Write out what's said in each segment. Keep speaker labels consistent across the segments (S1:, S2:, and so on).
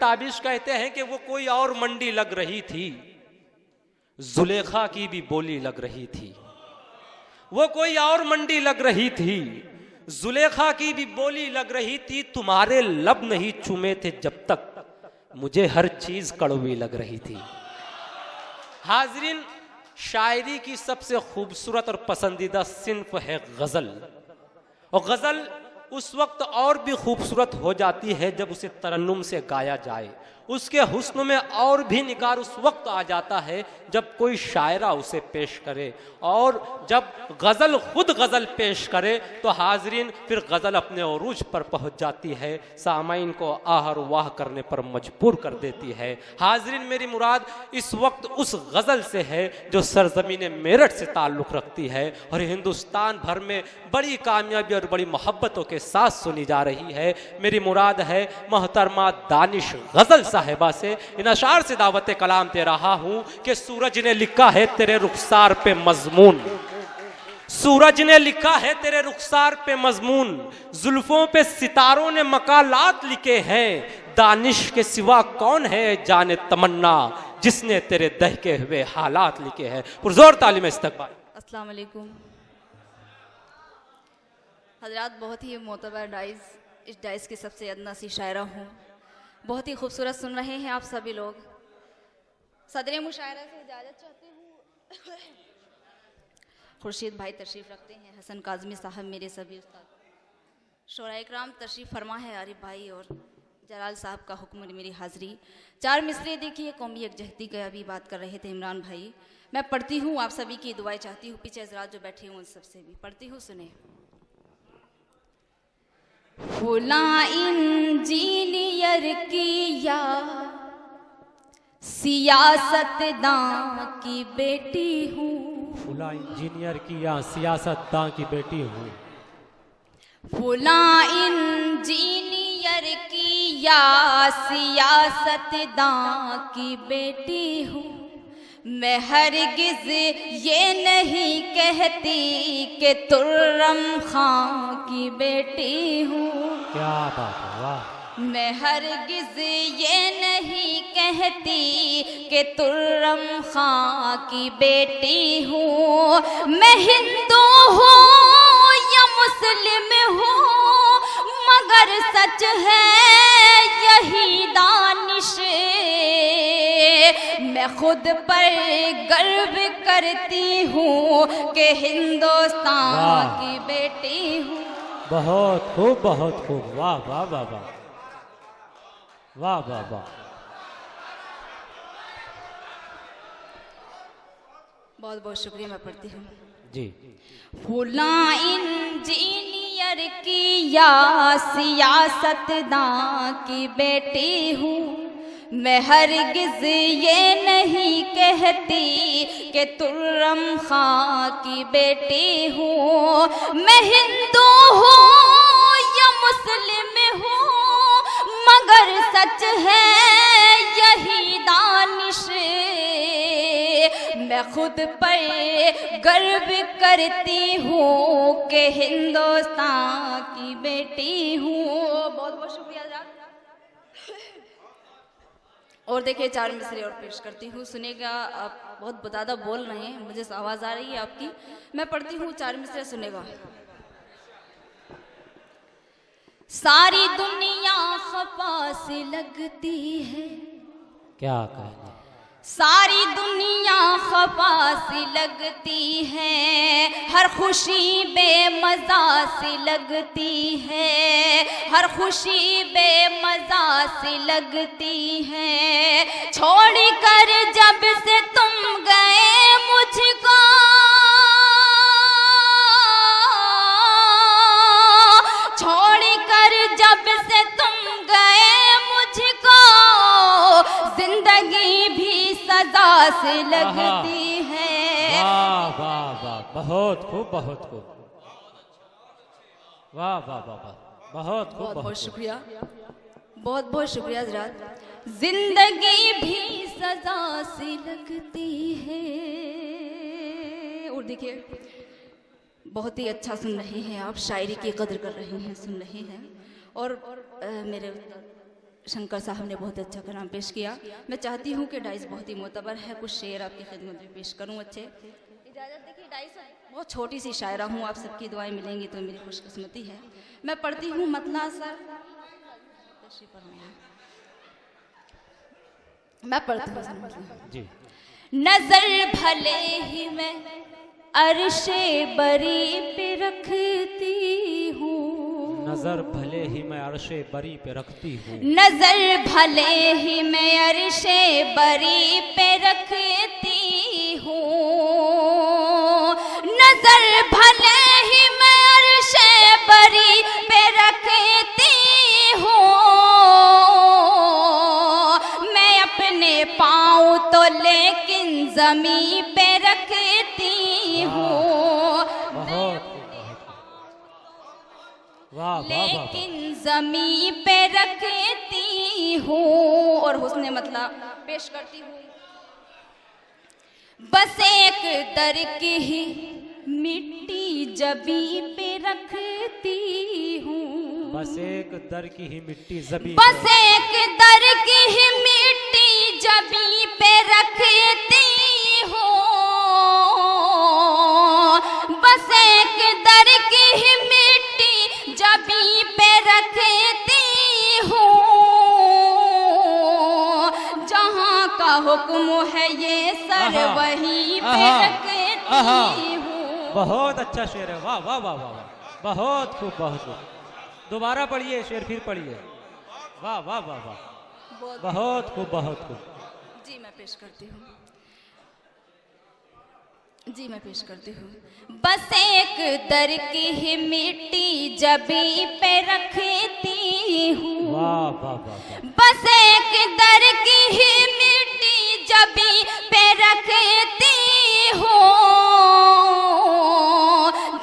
S1: ताबिश कहते हैं कि वो कोई और मंडी लग रही थी, जुलेखा की भी बोली लग रही थी। वो कोई और मंडी लग रही थी, जुलेखा की भी बोली लग रही थी। तुम्हारे लब नहीं चूमे थे जब तक मुझे हर चीज कड़वी लग रही थी। हाजरीन, शायरी की सबसे खूबसूरत और पसंदीदा सिन्फ है गजल। और गजल उस वक्त और भी खूबसूरत हो जाती है जब उसे तरन्नुम से गाया जाए। उसके हुस्न में और भी निखार उस वक्त आ जाता है जब कोई शायरा उसे पेश करे। और जब गज़ल खुद गज़ल पेश करे तो हाजरीन फिर गज़ल अपने उरूज पर पहुंच जाती है, सामाइन को आहर वाह करने पर मजबूर कर देती है। हाजरीन, मेरी मुराद इस वक्त उस गज़ल से है जो सरजमीन मेरठ से ताल्लुक़ रखती है और हिंदुस्तान भर में बड़ी कामयाबी और बड़ी मोहब्बतों के साथ सुनी जा रही है। मेरी मुराद है मोहतरमा दानिश गज़ल साहिबा से। इन अशार से दावत कलाम दे रहा हूँ कि सूरज ने लिखा है तेरे रुखसार पे मजमून, सूरज ने लिखा है तेरे रुखसार पे मजमून, जुल्फों पे सितारों ने मकालात लिखे हैं। दानिश के सिवा कौन है जाने तमन्ना, जिसने तेरे दहके हुए हालात लिखे हैं। पुरजोर तालीम इस्तकबाल।
S2: अस्सलाम वालेकुम हजरात, बहुत ही मोतबर डाइस, इस डाइस की सबसे अदना सी शायरा हूँ। बहुत ही खूबसूरत सुन रहे हैं आप सभी लोग। सदर मुशायरा से इजाज़त चाहती हूँ। खुर्शीद भाई तशरीफ़ रखते हैं, हसन काज़मी साहब मेरे सभी उस्ताद, शोरा इकराम तशरीफ़ फरमा है, आरिफ भाई और जलाल साहब का हुक्म मेरी हाज़री। चार मिसरे देखिए कौमी यकजहती की अभी बात कर रहे थे इमरान भाई। मैं पढ़ती हूँ, आप सभी की दुआएं चाहती हूँ, पीछे हज़रात जो बैठे हुए उन सबसे भी पढ़ती हूँ, सुने। फुला इंजीनियर की या सियासतदां की बेटी हूँ,
S1: फुला इंजीनियर की या सियासतदां की बेटी हूँ,
S2: फुला इंजीनियर की या सियासतदां की बेटी हूँ। मैं हरगिज़ ये नहीं कहती कि तुर्रम खां की बेटी हूँ।
S1: क्या बात है, वाह।
S2: मैं हरगिज़ ये नहीं कहती कि तुर्रम खां की बेटी हूँ। मैं हिंदू हूँ या मुस्लिम हूँ, मगर सच है यही दानिश। मैं खुद पर गर्व करती हूँ कि हिंदुस्तान की बेटी हूँ।
S1: बहुत खूब, बहुत खूब, वाह वाह वाह वाह वाह वाह वाह।
S2: बहुत बहुत शुक्रिया, मैं पढ़ती हूँ
S1: जी।
S2: फुला इंजीनियर की या सियासतदां की बेटी हूँ। मैं हरगिज़ ये नहीं कहती कि तुर्रम खां की बेटी हूँ। मैं हिंदू हूँ या मुस्लिम हूँ, मगर सच है यही दानिश। मैं खुद पर गर्व करती हूँ कि हिंदुस्तान की बेटी हूँ। बहुत बहुत शुक्रिया। और देखिए चार मिसरे और पेश करती हूँ, सुनेगा। आप बहुत ज़्यादा बोल रहे हैं, मुझे आवाज़ आ रही है आपकी। मैं पढ़ती हूँ, चार मिसरे सुनेगा। सारी दुनिया खफा से लगती है,
S1: क्या कहना,
S2: सारी दुनिया खफा सी लगती है। हर खुशी बेमज़ा सी लगती है, हर खुशी बेमज़ा सी लगती है। छोड़ कर जब से तुम गए मुझको, छोड़ कर जब से तुम गए मुझको, जिंदगी भी सदा से लगती है।
S1: वाह वाह वाह, बहुत खूब, बहुत खूब, वाह वाह वाह वाह, बहुत खूब,
S2: बहुत बहुत शुक्रिया, बहुत बहुत शुक्रिया हज़रात। जिंदगी भी सदा से लगती है। और देखिए बहुत ही अच्छा सुन रहे हैं आप, शायरी की कदर कर रहे हैं, सुन रहे हैं। और मेरे शंकर साहब ने बहुत अच्छा कलाम पेश किया। मैं चाहती हूँ कि डाइस बहुत ही मोतबर है, कुछ शेर आपकी खिदमत में पेश करूँ अच्छे। इजाज़त देखिए डाइस, बहुत छोटी सी शायरा हूँ, आप सबकी दुआएं मिलेंगी तो मेरी खुशकिस्मती है। मैं पढ़ती हूँ मतला सर, मैं पढ़ती हूँ
S1: जी।
S2: नजर भले ही मैं अर्शे बरी पे रखती हूँ,
S1: नजर भले ही मैं अर्शे बरी पे रखती हूँ,
S2: नजर भले ही मैं अर्शे बरी पे रखती हूँ, नजर भले ही मैं अर्शे बरी पे रखती हूँ, मैं अपने पाँव तो लेकिन जमीन पे रखती हूँ, लेकिन जमीन पे रखती हूँ। और हुस्ने मतलब पेश करती हूँ। बस एक दर की ही मिट्टी जबी पे रखती हूँ,
S1: बस एक दर की ही मिट्टी जबी,
S2: बस एक दर की ही मिट्टी जबी पे रखती हूँ, बस एक दर की ही मिट्टी जबी पे रखती हूँ, जहाँ का हुक्म है ये सर वहीं पे रखती हूँ।
S1: बहुत अच्छा शेर है, वाह वाह वाह वाह, बहुत खूब बहुत खूब। दोबारा पढ़िए शेर, फिर पढ़िए, वाह वाह वाह वाह, बहुत खूब बहुत खूब।
S2: जी मैं पेश करती हूँ, जी मैं पेश करती हूँ। बस एक दर की ही मिट्टी जबी पे रखती हूँ,
S1: वाह वाह वाह,
S2: बस एक दर की ही मिट्टी जबी पे रखती हूँ,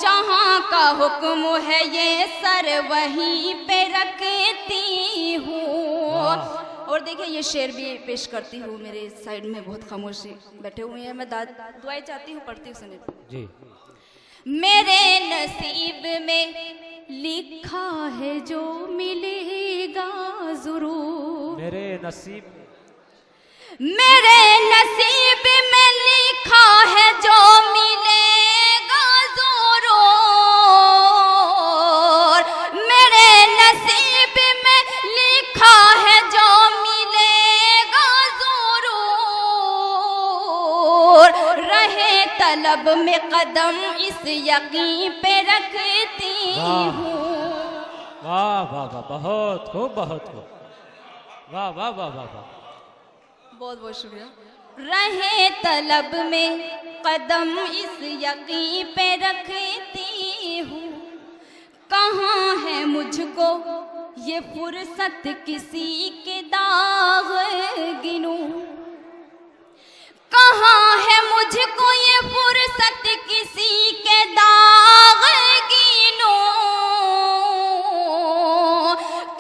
S2: जहाँ का हुक्म है ये सर वहीं पे रखती हूँ। और देखिए ये शेर भी पेश करती हूँ, मेरे साइड में बहुत खामोशी बैठे हुए हैं, मैं दुआएं चाहती हूँ, पढ़ती हूँ, सुनिए
S1: जी।
S2: मेरे नसीब में लिखा है जो मिलेगा जरूर,
S1: मेरे नसीब,
S2: मेरे नसीब में लिखा है जो मिलेगा जरूर, मेरे नसीब में लिखा है जो मिलेगा जरूर, रहे तलब में कदम इस यकीन पे रखती हूँ।
S1: वाह वाह वाह, बहुत खूब बहुत खूब, वाह वाह वाह वाह वाह,
S2: बहुत बहुत शुक्रिया। रहे तलब में कदम इस यकीन पे रखती हूँ, कहाँ है मुझको ये फुर्सत किसी के दाग गिनूं, कहाँ है मुझको ये फुर्सत किसी के दाग गिनूं,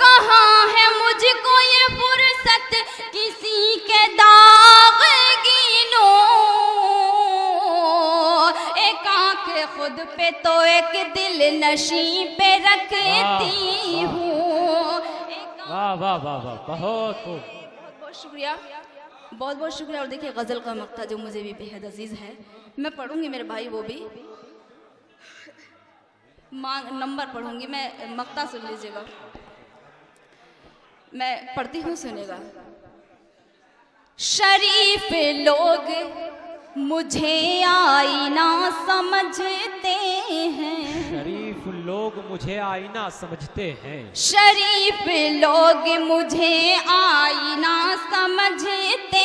S2: कहाँ है मुझको ये फुर्सत किसी के दाग गिनूं, एक आँख खुद पे तो एक दिल नशी पे रखती हूँ।
S1: वाह वाह वाह वाह, बहुत खूब,
S2: बहुत बहुत शुक्रिया, बहुत बहुत शुक्रिया। और देखिए गज़ल का मक्ता जो मुझे भी बेहद अजीज़ है, मैं पढ़ूंगी मेरे भाई, वो भी नंबर पढ़ूंगी मैं, मक्ता सुन लीजिएगा, मैं पढ़ती हूँ, सुनेगा। शरीफ लोग मुझे आईना समझते हैं,
S1: शरीफ लोग मुझे आईना समझते हैं,
S2: शरीफ लोग मुझे आईना समझते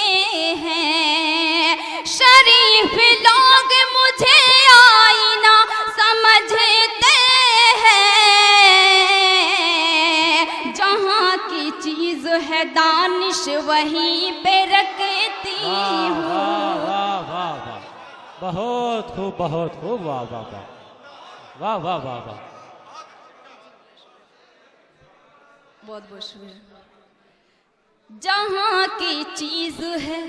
S2: हैं, शरीफ लोग मुझे आईना समझते हैं, जहाँ की चीज है दानिश वहीं पे रखती हूँ।
S1: वाह वाह वाह वाह, बहुत खूब बहुत खूब, वाह वाह वाह वाह वाह वाह वाह,
S2: बहुत बहुत शुक्रिया। जहाँ की चीज है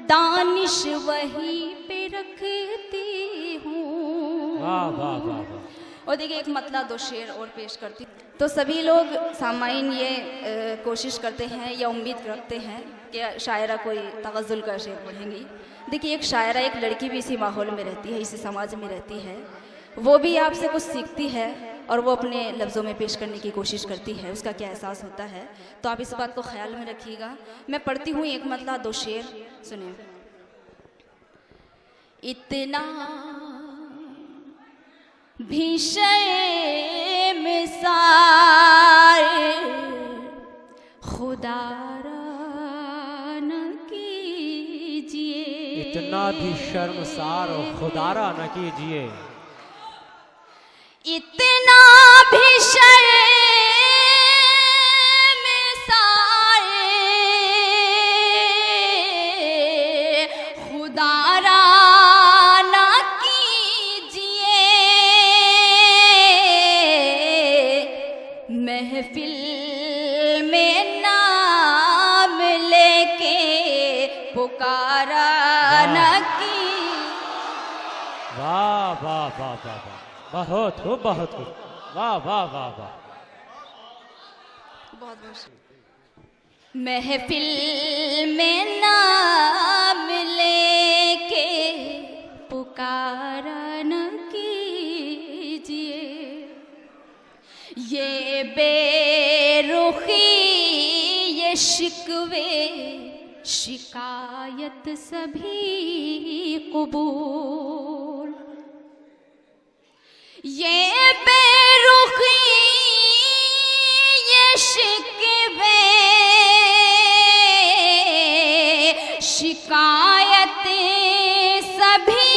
S2: दानिश वहीं पे रखती हूँ।
S1: वाह वाह वाह वाह।
S2: और देखिए एक मतला दो शेर और पेश करती हूँ। तो सभी लोग सामाइन ये कोशिश करते हैं या उम्मीद रखते हैं कि शायरा कोई तगज़ुल का शेर पढ़ेंगी। देखिए, एक शायरा एक लड़की भी इसी माहौल में रहती है, इसी समाज में रहती है, वो भी आपसे कुछ सीखती है और वो अपने लफ्ज़ों में पेश करने की कोशिश करती है, उसका क्या एहसास होता है। तो आप इस बात को ख्याल में रखिएगा। मैं पढ़ती हूँ एक मतला 2 शेर, सुनिए। इतना भी शर्मिसार खुदा न कीजिए,
S1: इतना भी शर्मसार और खुदारा न कीजिए,
S2: इतना भी शर्मिसार खुदारा न कीजिए, महफिल में नाम लेके पुकारा न की।
S1: वाह वाह वाह वाह वाह, बहुत खूब, बहुत खूब, वाह वाह वाह वाह।
S2: बहुत महफिल में नाम लेके पुकारा न कीजिए, ये बेरुखी ये शिकवे शिकायत सभी कबूल, ये बेरुखी ये शिकवे शिकायत सभी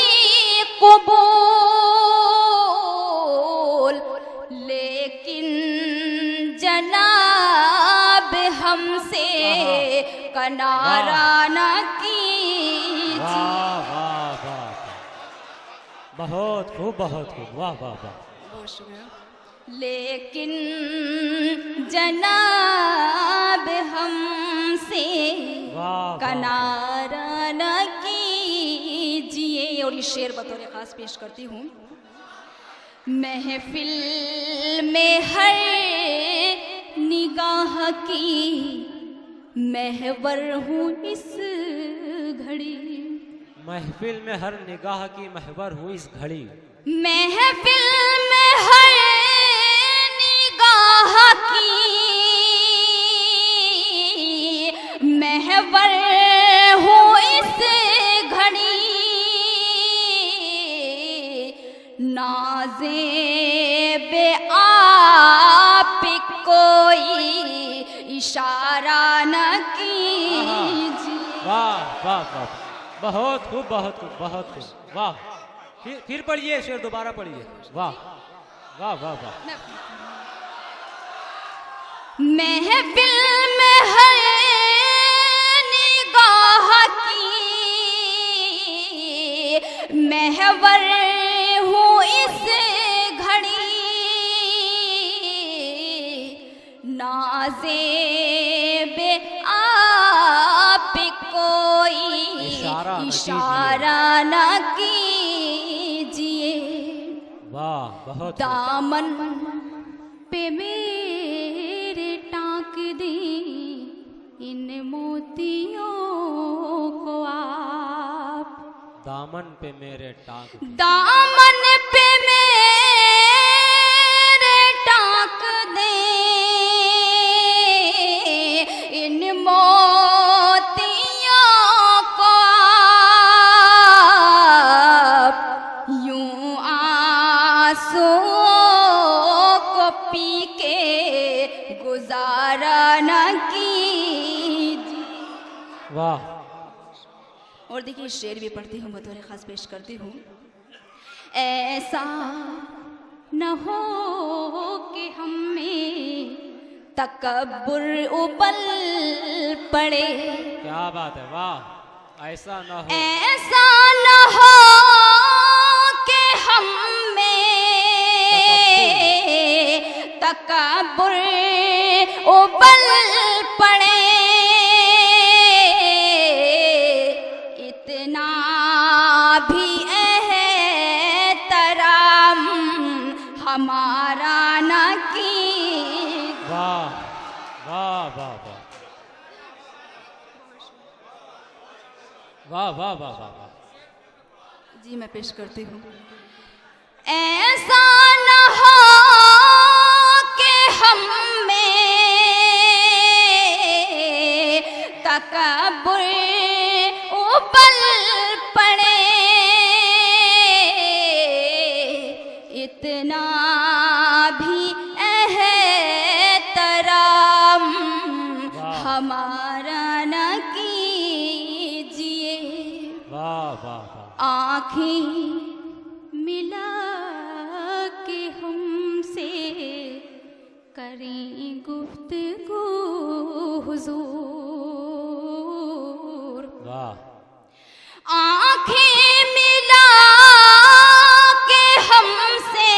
S2: कबूल, लेकिन जनाब हमसे कनारा न कीजिए।
S1: वाह वाह वाह, बहुत खूब, बहुत खूब, वाह वाह वाह।
S2: बहुत शुक्रिया। लेकिन जनाब हमसे कनारा न कीजिए। और ये शेर बतौर खास पेश करती हूँ। महफिल में हर निगाह की महवर हूँ इस घड़ी,
S1: महफिल में हर निगाह की महवर हूँ इस घड़ी,
S2: महफिल में हर निगाह की महवर हूँ इस घड़ी, नाज़े बे आप कोई इशारा न कीजिए।
S1: वाह वाह वाह, बहुत खूब, बहुत खूब, बहुत खूब, वाह। फिर पढ़िए शेर, दोबारा पढ़िए। वाह वाह वाह वाह।
S2: महफिल में हर निगाह की महवर हूँ इस घड़ी, नाज़े बे आप कोई इशारा न कीजिए।
S1: वाह, बहुत
S2: दामन पे मेरे टाक दी इन मोतियों को आप,
S1: दामन पे मेरे टाक,
S2: दामन पे मेरे टाक दे इन मोतियों को आप, यूं आंसुओं को पी के गुजारा न कीजिए।
S1: वाह।
S2: और देखिए शेर भी पढ़ती हूँ, बतौर खास पेश करती हूँ। ऐसा न हो कि हम में तकब्बुर उबल पड़े,
S1: क्या बात है, वाह। ऐसा न हो,
S2: ऐसा न हो कि हम में तकब्बुर उबल पड़े, इतना भी एहतराम हमारा न की
S1: वाह वाह वाह वाह वाह वाह वाह।
S2: जी मैं पेश करती हूँ। ऐसा न हो कि हम में तकब्बुर उबल पड़े, इतना भी एहतराम हमारा न कीजिए।
S1: वाह वाह वाह।
S2: आँखें मिला के हमसे करें गुफ्तगू हुजूर।
S1: वाह।
S2: आँखें मिला के हमसे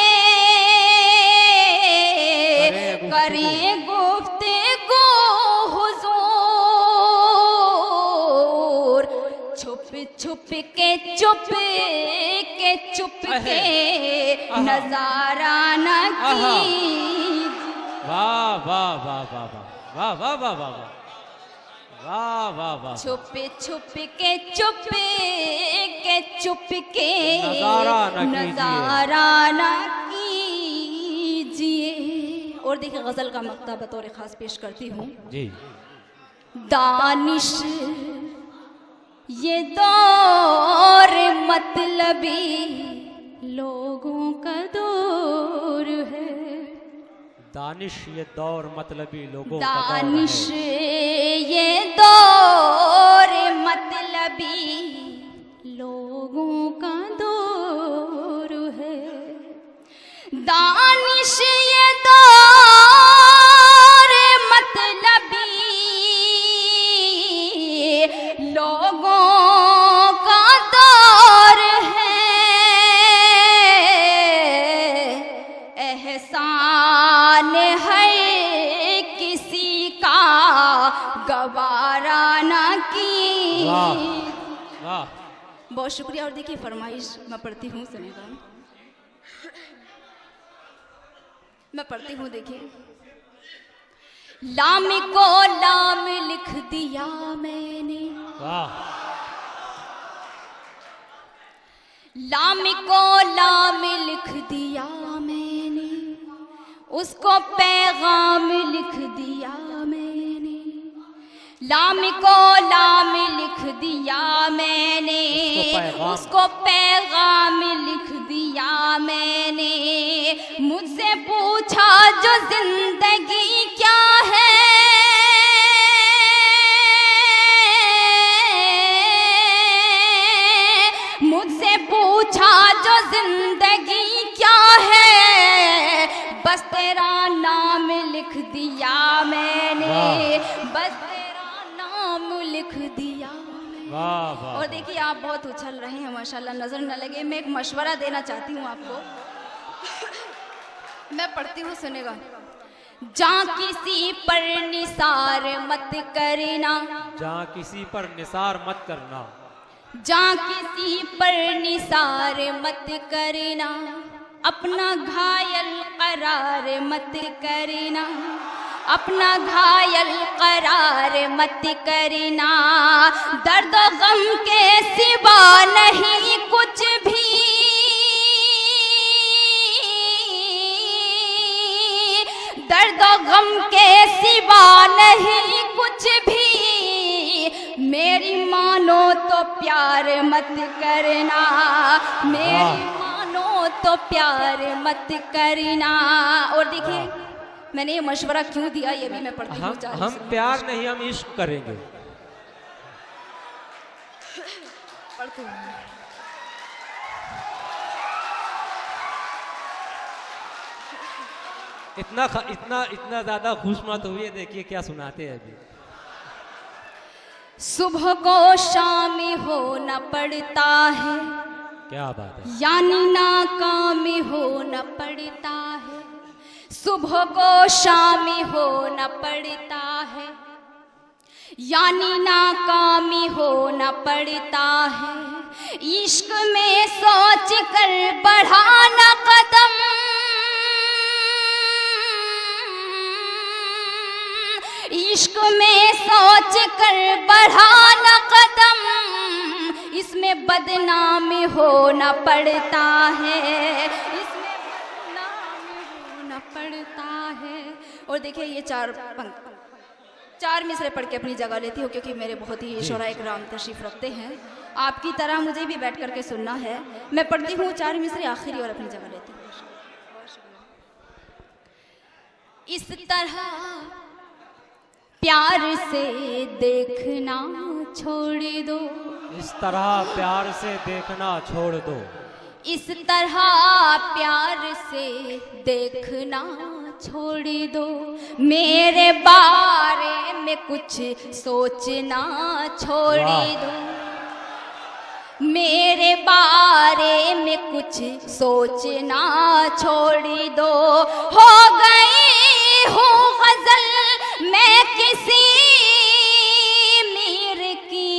S2: करें गुफ्तगू हुजूर। छुप छुप के नजारा न कीजिए।
S1: वाह वाह वाह वाह वाह वाह वाह वाह वाह वाह वाह वाह।
S2: छुप के नजारा न कीजिए। और देखिए गजल का मक्ता बतौर खास पेश करती हूँ
S1: जी।
S2: दानिश ये दौर मतलबी लोगों का दौर है।
S1: दानिश ये दौर मतलबी लोगों का दौर है।
S2: दानिश ये दौर मतलबी लोगों का दौर है। दानिश ये दौर मतलबी लोगों का दौर है। एहसान है किसी का गवारा न की।
S1: वाह वाह।
S2: बहुत शुक्रिया। और देखिए फरमाइश मैं पढ़ती हूँ, सुनिएगा। मैं पढ़ती हूँ, देखिए। लाम को लाम लिख दिया मैंने,
S1: वाह।
S2: लाम को लाम लिख दिया मैंने, उसको पैगाम लिख दिया मैंने। लाम को लाम लिख दिया मैंने, उसको पैगाम लिख दिया मैंने। मुझसे पूछा जो जिंदगी क्या है, मुझसे पूछा जो जिंदगी क्या है, बस तेरा नाम लिख दिया मैंने, बस तेरा नाम लिख दिया मैंने।
S1: वाह वाह।
S2: और देखिए आप बहुत उछल रहे हैं माशाल्लाह, नजर न लगे। मैं एक मशवरा देना चाहती हूँ आपको। मैं पढ़ती हूँ, सुनेगा। जहाँ किसी पर निसार मत करना,
S1: जहाँ किसी पर निसार मत करना,
S2: जहाँ किसी पर निसार मत करना। अपना घायल करार मत करना, अपना घायल करार मत करना। दर्द गम के सिवा नहीं कुछ भी, दर्द गम के सिवा नहीं कुछ भी। मेरी मानो तो प्यार मत करना, मेरी मानो तो प्यार मत करना। और देखिए मैंने ये मशवरा क्यों दिया, ये भी मैं पढ़ती हूँ।
S1: हम प्यार नहीं, हम इश्क करेंगे।
S2: पढ़ती हूँ।
S1: इतना इतना ज्यादा खुश मत हुई, देखिए क्या सुनाते हैं अभी।
S2: सुबह को शाम होना पड़ता है,
S1: क्या बात है।
S2: यानी नाकामी होना पड़ता है। सुबह को शाम होना पड़ता है, यानी नाकामी होना पड़ता है। इश्क में सोच कर बढ़ाना कदम, इश्क में सोच कर बढ़ाना कदम, इसमें बदनामी होना पड़ता है, इसमें बदनामी होना पड़ता है। और देखिए ये चार मिसरे पढ़ के अपनी जगह लेती हूँ, क्योंकि मेरे बहुत ही शोरा इकराम तशरीफ रखते हैं। आपकी तरह मुझे भी बैठ करके सुनना है। मैं पढ़ती हूँ 4 मिसरे आखिरी और अपनी जगह लेती हूँ। इस तरह प्यार से देखना छोड़ दो,
S1: इस तरह प्यार से देखना छोड़ दो,
S2: इस तरह प्यार से देखना छोड़ दो, मेरे बारे में कुछ सोचना छोड़ दो, मेरे बारे में कुछ सोचना छोड़ दो। हो गई हूँ गजल मैं किसी मीर की,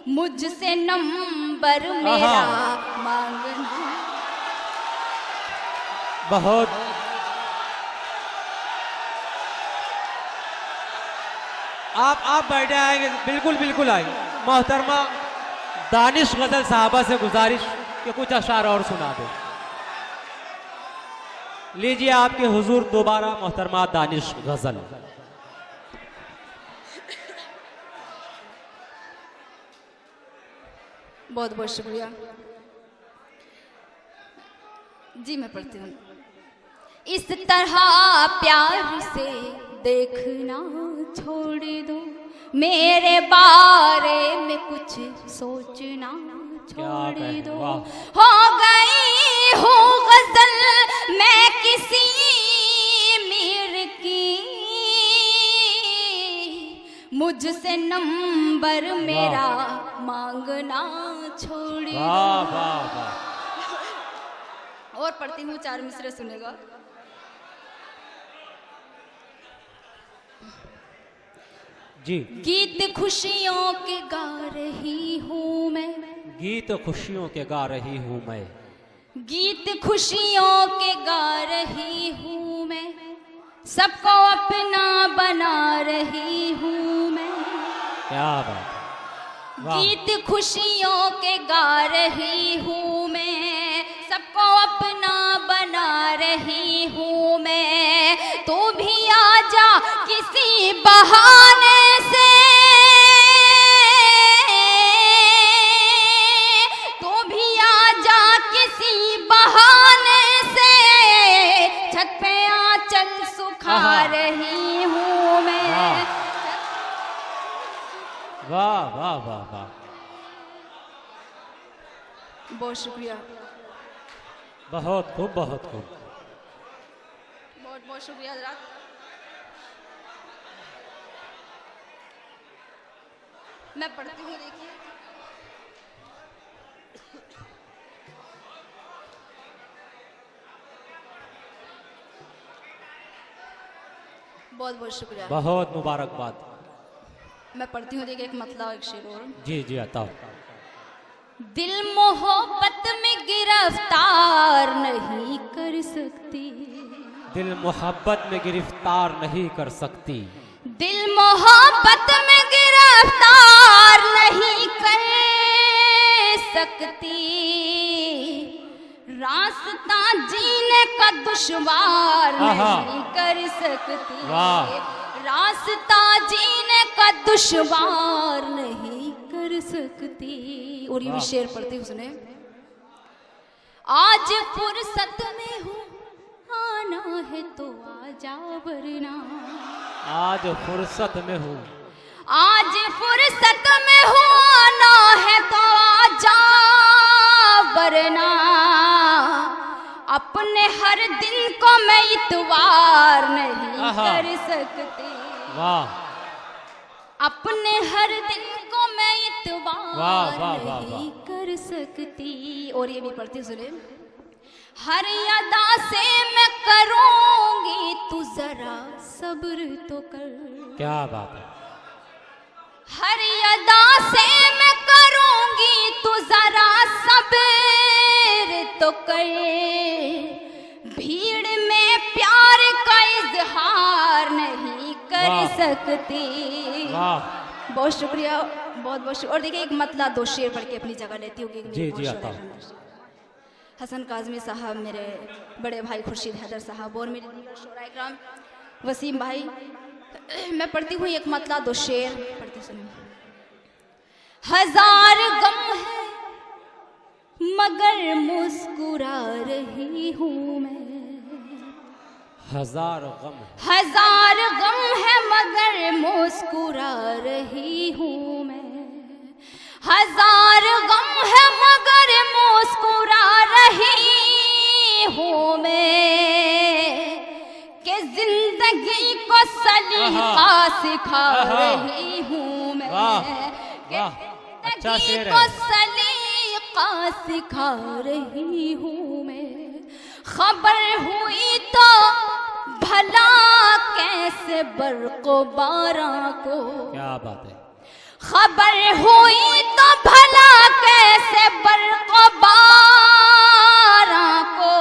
S2: मुझसे नंबर मेरा मांगना।
S1: बहुत आप बैठे आएंगे, बिल्कुल बिल्कुल आएंगे। मोहतरमा दानिश गजल साहबा से गुजारिश कि कुछ अशार और सुना दो। लीजिए आपके हुजूर दोबारा मोहतरमा दानिश गजल।
S2: बहुत बहुत शुक्रिया जी। मैं पढ़ती हूँ। इस तरह प्यार से देखना छोड़ दो, मेरे बारे में कुछ सोचना छोड़ दो। हो गई हूँ गजल मैं किसी मीर की, मुझसे नंबर मेरा मांगना छोड़ दो।
S1: वाह वाह वाह।
S2: और पढ़ती हूँ 4 मिसरे सुनेगा।
S1: जी।
S2: गीत खुशियों के गा रही हूँ मैं,
S1: गीत खुशियों के गा रही हूँ मैं,
S2: गीत खुशियों के गा रही हूँ मैं, सबको अपना बना रही हूँ मैं।
S1: क्या बात।
S2: गीत खुशियों के गा रही हूँ मैं, सबको अपना बना रही हूँ मैं। तू भी आजा किसी बहाने से, तू भी आजा किसी बहाने से, छत पे आंचल सुखा रही हूँ मैं।
S1: वाह वाह वाह वाह।
S2: बहुत शुक्रिया।
S1: बहुत खूब बहुत खूब।
S2: बहुत बहुत शुक्रिया हज़रात। मैं पढ़ती हूँ, देखिए। बहुत बहुत शुक्रिया।
S1: बहुत मुबारकबाद।
S2: मैं पढ़ती हूँ, देखिए एक मतलब एक शेर और।
S1: जी जी अताओ।
S2: दिल मोहब्बत में गिरफ्तार नहीं कर सकती,
S1: दिल मोहब्बत में गिरफ्तार नहीं कर सकती,
S2: दिल मोहब्बत में गिरफ्तार नहीं कर सकती, रास्ता जीने का दुश्वार नहीं कर सकती, रास्ता जीने का दुश्वार नहीं कर सकती। और ये भी शेर पढ़ती हूँ, सुने। आज फुर्सत में हूँ, आना है तो आजा वरना,
S1: आज फुर्सत में हूँ,
S2: आज फुर्सत में हूँ, आना है तो आजा वरना, अपने हर दिन को मैं इतवार नहीं कर सकती,
S1: वाह,
S2: अपने हर दिन को मैं इतवार
S1: वाह, वाह, वाह,
S2: नहीं कर सकती। और ये भी पढ़ती हूँ, सुने। हर अदा से मैं करूंगी, तू जरा सब्र तो कर,
S1: क्या बात है।
S2: हर अदा से मैं करूंगी, तू जरा सब्र तो कर, भीड़ में प्यार का इजहार सकती।
S1: वाह
S2: बहुत शुक्रिया, बहुत बहुत शुक्रिया। और देखिए एक मतला दो शेर पढ़ के अपनी जगह लेती हूँ कि
S1: जी जी आता।
S2: हसन काजमी साहब, मेरे बड़े भाई खुर्शीद हैदर साहब और मेरे दीगर शोरा इकराम, वसीम भाई, मैं पढ़ती हूँ एक मतला दो शेर पढ़ती सुनिए। हजार गम है मगर मुस्कुरा रही हूँ मैं,
S1: हजार गम,
S2: हजार गम है मगर मुस्कुरा रही हूँ मैं, हजार गम है मगर मुस्कुरा रही हूँ मैं, कि जिंदगी को सलीका सिखा रही हूँ मैं,
S1: अच्छा शेर
S2: को
S1: है।
S2: सलीका सिखा रही हूँ मैं, खबर हुई तो भला कैसे बरको बारां को,
S1: क्या बात है,
S2: खबर हुई तो भला कैसे बरको बारां को,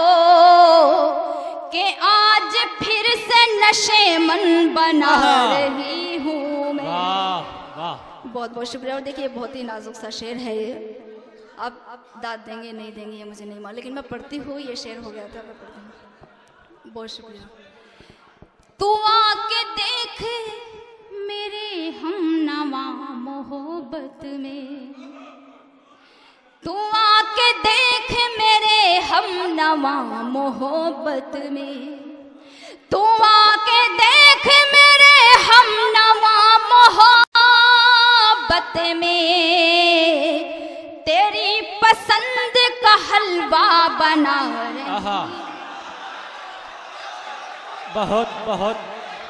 S2: कि आज फिर से नशे मन बना रही हूँ मैं।
S1: वाह वाह,
S2: बहुत बहुत शुक्रिया। और देखिए बहुत ही नाजुक सा शेर है ये, आप दाद देंगे नहीं देंगे ये मुझे नहीं मालूम, लेकिन मैं पढ़ती हूँ, ये शेर हो गया था, मैं पढ़ती हूँ। बहुत शुक्रिया। तू आके देख मेरे हमनवा मोहब्बत में, तू आके देख मेरे हमनवा मोहब्बत में, तू आके देख मेरे हमनवा मोहब्बत में, तेरी पसंद का हलवा बना रहे।
S1: बहुत बहुत